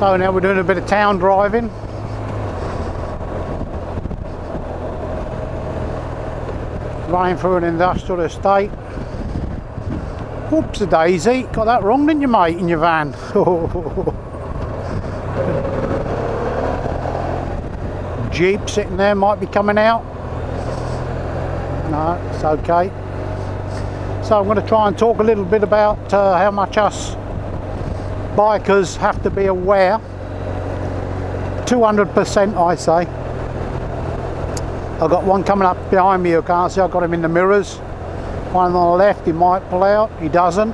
So now we're doing a bit of town driving. Running through an industrial estate. Whoops a daisy, got that wrong, didn't you, mate, in your van? Jeep sitting there might be coming out. No, it's okay. So I'm going to try and talk a little bit about how much us bikers have to be aware. 200% I say. I've got one coming up behind me, you can't see, I've got him in the mirrors. One on the left, he might pull out, he doesn't.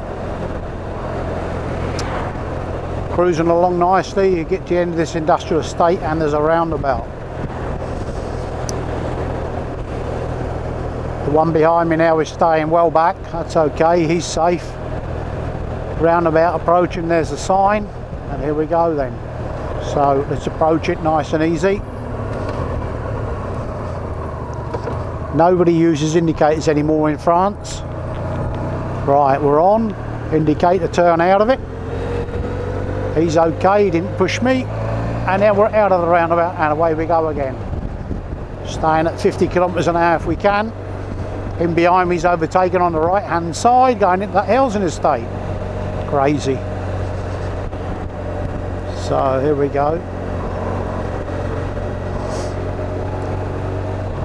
Cruising along nicely, you get to the end of this industrial estate and there's a roundabout. The one behind me now is staying well back, that's okay, he's safe. Roundabout approaching, there's a sign, and here we go then. So let's approach it nice and easy. Nobody uses indicators anymore in France. Right, we're on. Indicator, turn out of it. He's okay, he didn't push me. And now we're out of the roundabout and away we go again. Staying at 50 kilometres an hour if we can. Him behind me's overtaken on the right hand side, going into that housing estate. Crazy. So here we go.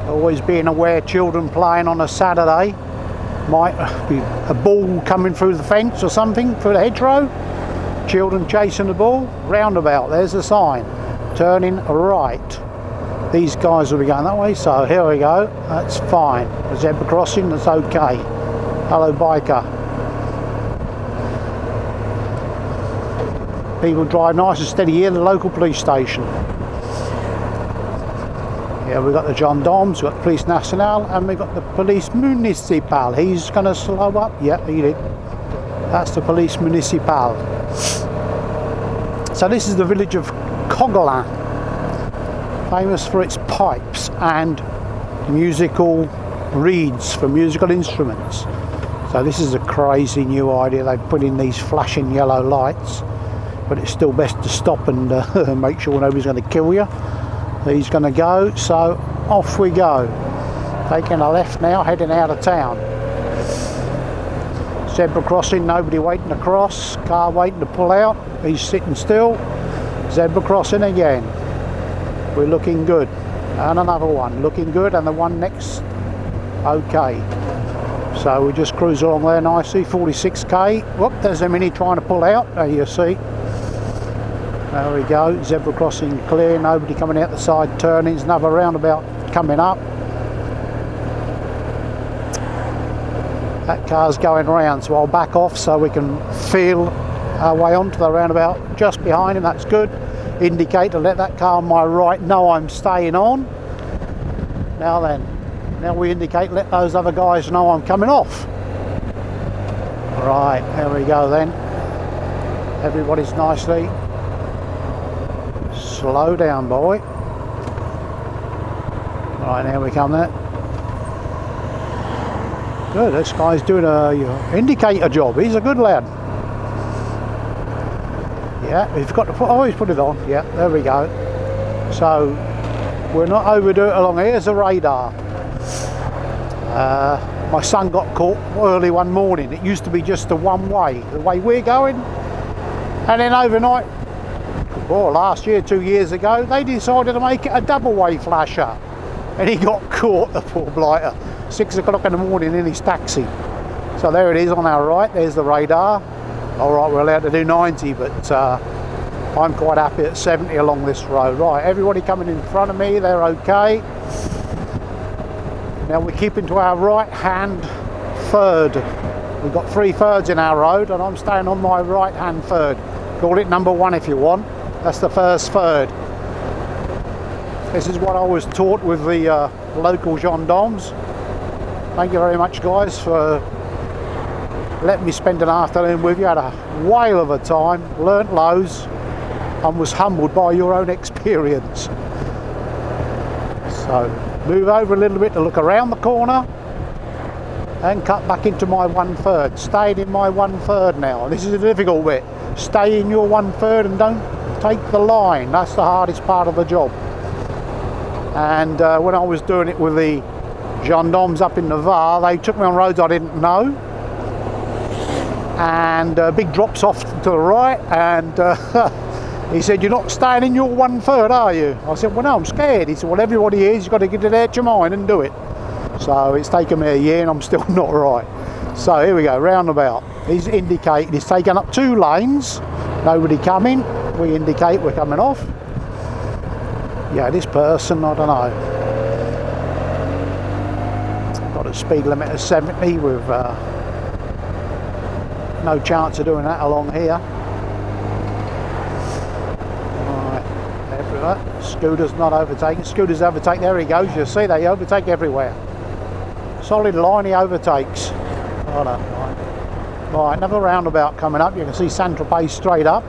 Always being aware, children playing on a Saturday, might be a ball coming through the fence or something, through the hedgerow. Children chasing the ball. Roundabout, there's the sign. Turning right. These guys will be going that way, so here we go. That's fine. The zebra crossing, that's okay. Hello biker. People drive nice and steady here, the local police station. Yeah, we've got the Gendarmes, we've got the Police Nationale, and we've got the Police Municipal. He's going to slow up. Yeah, he did. That's the Police Municipal. So this is the village of Cogolin, famous for its pipes and musical reeds for musical instruments. So this is a crazy new idea. They've put in these flashing yellow lights, but it's still best to stop and make sure nobody's going to kill you. He's going to go, so off we go. Taking a left now, heading out of town. Zebra crossing, nobody waiting to cross, car waiting to pull out, he's sitting still. Zebra crossing again. We're looking good. And another one, looking good, and the one next, okay. So we just cruise along there nicely, 46k. Whoop, there's a Mini trying to pull out, there you see. There we go, zebra crossing clear, nobody coming out the side turnings, another roundabout coming up. That car's going around, so I'll back off so we can feel our way onto the roundabout just behind him, that's good. Indicate to let that car on my right know I'm staying on. Now then, now we indicate, let those other guys know I'm coming off. Right, there we go then. Everybody's nicely. Slow down, boy. Right, now we come there. Good, this guy's doing a indicator job. He's a good lad. Yeah, we've got to put, oh, he's put it on. Yeah, there we go. So we're not overdo it along. Here's the radar. My son got caught early one morning. It used to be just a one way, the way we're going, and then overnight, well, last year, 2 years ago, they decided to make it a double way flasher, and he got caught, the poor blighter, 6 o'clock in the morning in his taxi. So there it is on our right, there's the radar. All right, we're allowed to do 90, but I'm quite happy at 70 along this road. Right, everybody coming in front of me, they're okay. Now we're keeping to our right hand third. We've got 3 thirds in our road, and I'm staying on my right hand third. Call it number 1 if you want. That's the first third. This is what I was taught with the local gendarmes. Thank you very much, guys, for letting me spend an afternoon with you. Had a whale of a time, learnt loads, and was humbled by your own experience. So move over a little bit to look around the corner and cut back into my 1/3. Staying in my 1/3 now. This is a difficult bit. Stay in your 1/3 and don't take the line. That's the hardest part of the job. And when I was doing it with the gendarmes up in Navarre, they took me on roads I didn't know, and big drops off to the right, and he said, "You're not staying in your 1/3, are you?" I said, "Well, no, I'm scared." He said, "Well, everybody is. You've got to get it out your mind and do it." So it's taken me a year and I'm still not right. So here we go, roundabout. He's indicating, he's taken up 2 lanes. Nobody coming. We indicate we're coming off. Yeah, this person, I don't know. Got a speed limit of 70 with no chance of doing that along here. Right, everywhere. Scooters not overtaking. Scooters overtake. There he goes. You see, they overtake everywhere. Solid line, he overtakes. Oh, no, right, another roundabout coming up. You can see Saint-Tropez straight up.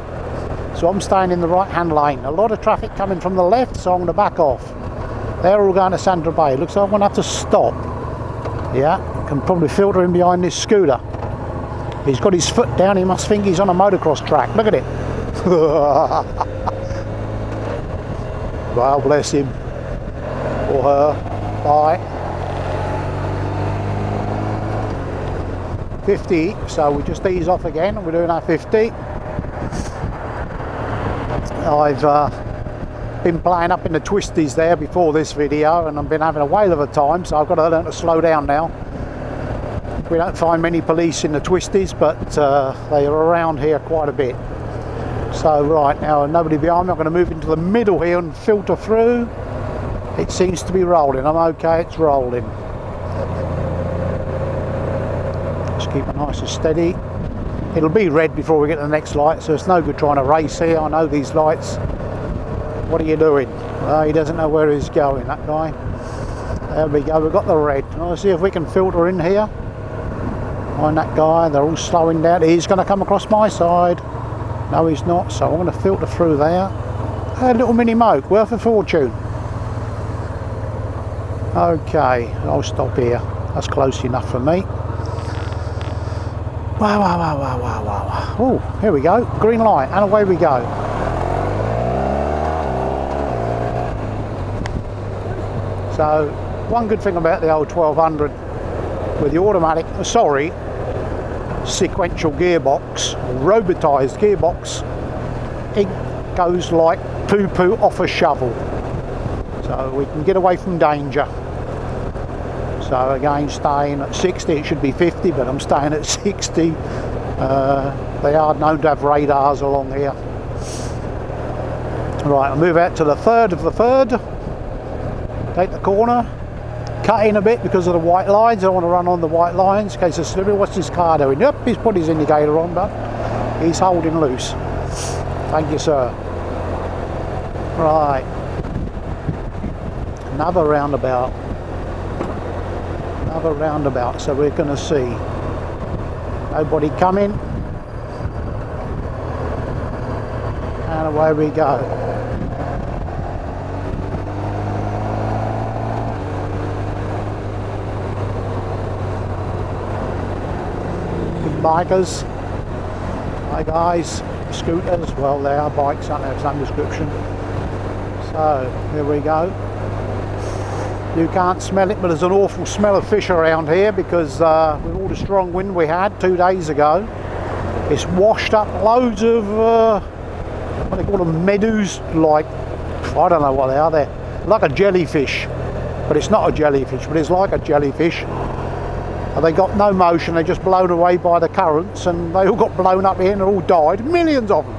So I'm staying in the right-hand lane. A lot of traffic coming from the left, so I'm going to back off. They're all going to Saint-Tropez. Looks like I'm going to have to stop. Yeah, can probably filter in behind this scooter. He's got his foot down. He must think he's on a motocross track. Look at it. Well, bless him. Or her. Bye. 50, so we just ease off again, and we're doing our 50. I've been playing up in the twisties there before this video, and I've been having a whale of a time, so I've got to learn to slow down now. We don't find many police in the twisties, but they are around here quite a bit. So right, now nobody behind me. I'm going to move into the middle here and filter through. It seems to be rolling. I'm okay, it's rolling. Keep it nice and steady. It'll be red before we get to the next light, so it's no good trying to race here. I know these lights. What are you doing? He doesn't know where he's going, that guy. There we go, we've got the red. Let's see if we can filter in here. Find that guy. They're all slowing down. He's going to come across my side. No, he's not, so I'm going to filter through there. A little mini moke, worth a fortune. Okay, I'll stop here. That's close enough for me. Wow, wow, wow, wow, wow, wow. Oh, here we go. Green light, and away we go. So, one good thing about the old 1200 with the automatic, sequential gearbox, robotised gearbox, it goes like poo-poo off a shovel. So we can get away from danger. So again, staying at 60, it should be 50, but I'm staying at 60. They are known to have radars along here. Right, I'll move out to the 3rd of the 3rd. Take the corner. Cut in a bit because of the white lines. I don't want to run on the white lines in case of slippery. What's this car doing? Yep, he's put his indicator on, but he's holding loose. Thank you, sir. Right. Another roundabout. Another roundabout, so we're going to see. Nobody coming. And away we go. Big bikers. Hi guys. Scooters. Well, they are bikes, aren't they? Of some description. So, here we go. You can't smell it, but there's an awful smell of fish around here because with all the strong wind we had 2 days ago, it's washed up loads of what they call them, meadows, like, I don't know what they are. They're like a jellyfish, but it's not a jellyfish, but it's like a jellyfish. And they got no motion, they're just blown away by the currents, and they all got blown up here and all died, millions of them,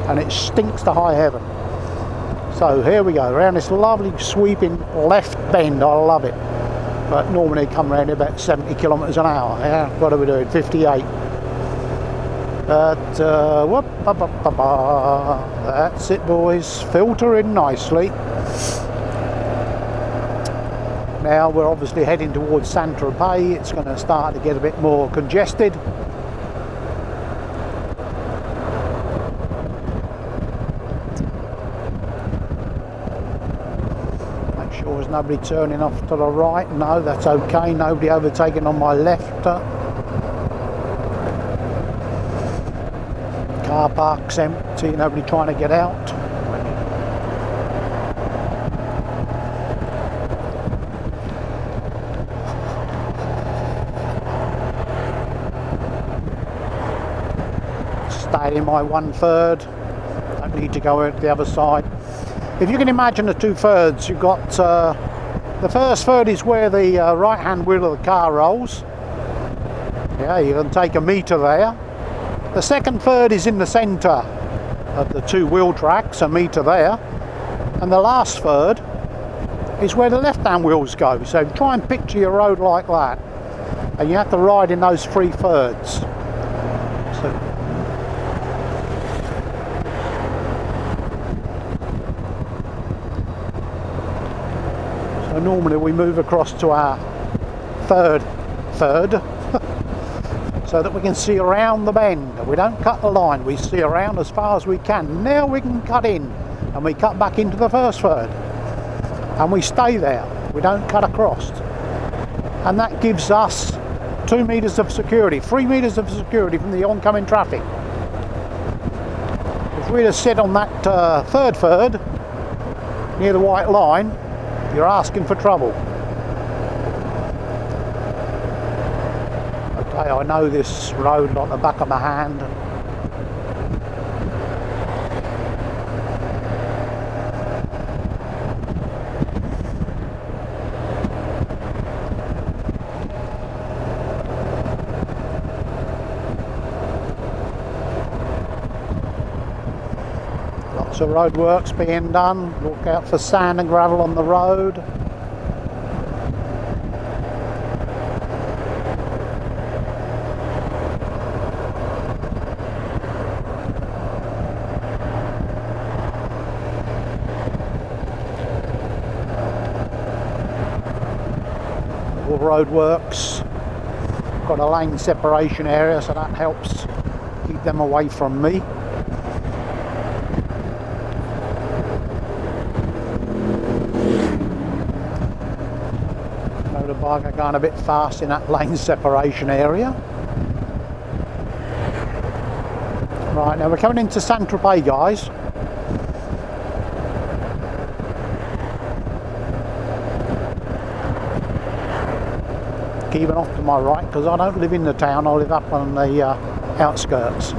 and it stinks to high heaven. So here we go, around this lovely sweeping left bend. I love it. But normally come around here about 70 kilometres an hour. Yeah, what are we doing? 58. But that's it, boys. Filter in nicely. now. We're obviously heading towards Saint-Tropez. It's going to start to get a bit more congested. Make sure there's nobody turning off to the right. No, that's okay. Nobody overtaking on my left. Car park's empty, nobody trying to get out. Stay in my 1/3. Don't need to go out the other side. If you can imagine the 2/3, you've got the first third is where the right hand wheel of the car rolls. Yeah, you can take a metre there. The second third is in the centre of the two wheel tracks, a metre there. And the last third is where the left hand wheels go. So try and picture your road like that. And you have to ride in those 3/3. So normally we move across to our third so that we can see around the bend. We don't cut the line, we see around as far as we can. Now we can cut in and we cut back into the first third and we stay there, we don't cut across, and that gives us 2 metres of security, 3 metres of security from the oncoming traffic. If we'd have sit on that third near the white line, you're asking for trouble. Okay, I know this road like the back of my hand. Lots of road works being done. Look out for sand and gravel on the road. Road works. Got a lane separation area, so that helps keep them away from me. Motorbike are going a bit fast in that lane separation area. Right, now we're coming into Saint-Tropez, guys. Keeping off to my right because I don't live in the town, I live up on the outskirts.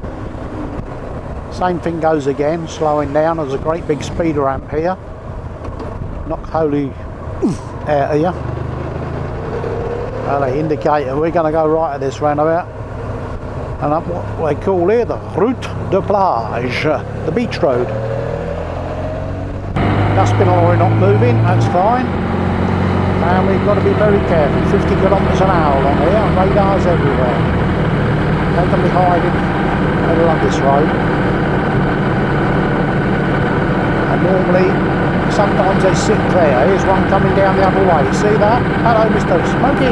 Same thing goes again, slowing down. There's a great big speed ramp here. Not wholly out here. Well, they indicate we're going to go right at this roundabout and up what they call here the route de plage, the beach road. Dustbin lorry not moving, that's fine. And we've got to be very careful. 50 kilometres an hour along here, radars everywhere. They can be hiding along this road. And normally, sometimes they sit there. Here's one coming down the other way. See that? Hello, Mr. Smokey.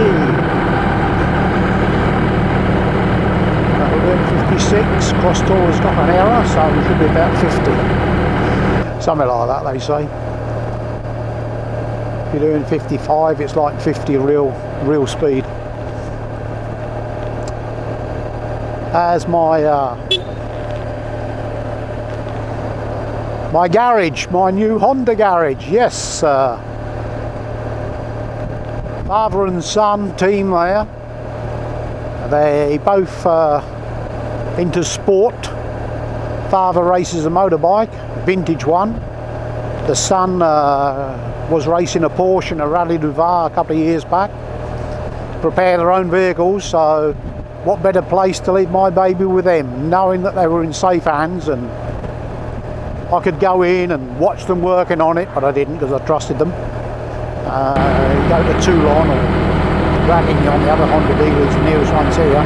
We're doing 56. Crosstourer's got an error, so we should be about 50. Something like that, they say. If you're doing 55, it's like 50 real speed. As my my garage, my new Honda garage, yes, father and son team there. They both into sport. Father races a motorbike, vintage one. The son was racing a Porsche and a Rally du Var a couple of years back. Prepare their own vehicles, so what better place to leave my baby with them, knowing that they were in safe hands and I could go in and watch them working on it, but I didn't because I trusted them. Go to Toulon or Draguignan, the other Honda dealers, the nearest ones here.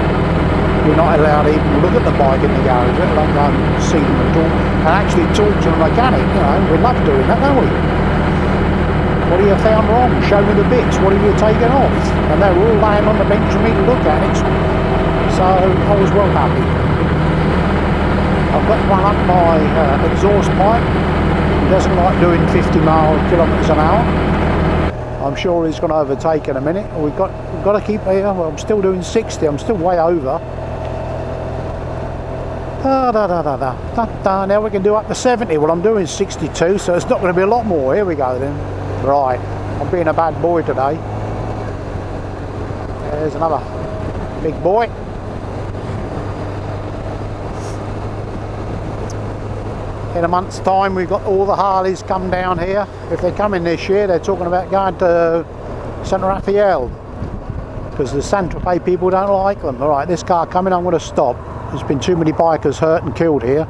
You're not allowed to even look at the bike in the garage, let alone go and see them at all, and actually talk to the mechanic. You know, we love doing that, don't we? What have you found wrong? Show me the bits. What have you taken off? And they were all laying on the bench for me to look at it. So I was well happy. I've got one up my exhaust pipe. He doesn't like doing 50 kilometres an hour. I'm sure he's going to overtake in a minute. We've got to keep here. Well, I'm still doing 60. I'm still way over. Now we can do up to 70. Well, I'm doing 62, so it's not going to be a lot more. Here we go then. Right, I'm being a bad boy today. There's another big boy. In a month's time, we've got all the Harleys come down here. If they come in this year, they're talking about going to St Raphael because the Saint-Tropez people don't like them. All right, this car coming, I'm going to stop. There's been too many bikers hurt and killed here,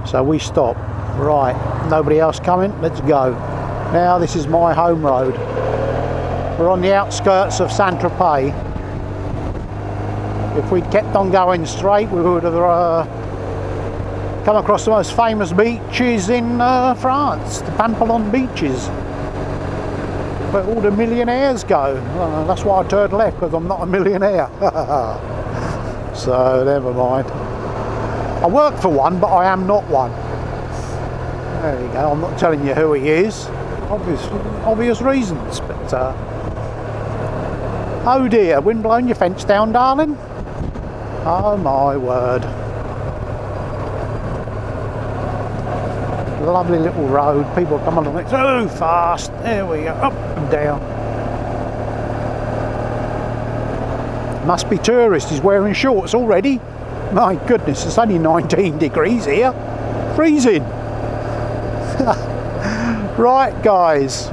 so we stop. Right, nobody else coming, let's go. Now this is my home road. We're on the outskirts of Saint-Tropez. If we'd kept on going straight, we would have come across the most famous beaches in France, the Pampelon beaches, where all the millionaires go. That's why I turned left, because I'm not a millionaire. So never mind. I work for one, but I am not one. There you go. I'm not telling you who he is. Obvious reasons. But oh dear, wind blowing your fence down, darling. Oh my word. Lovely little road. People come along it so fast. There we go. Up and down. Must be tourists. He's wearing shorts already. My goodness, it's only 19 degrees here. Freezing. Right guys,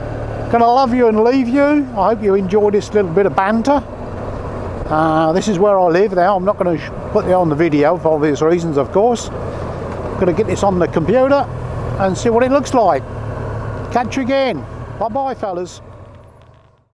gonna love you and leave you. I hope you enjoyed this little bit of banter. This is where I live now. I'm not going to put it on the video for obvious reasons, of course. I'm going to get this on the computer and see what it looks like. Catch you again. Bye bye fellas.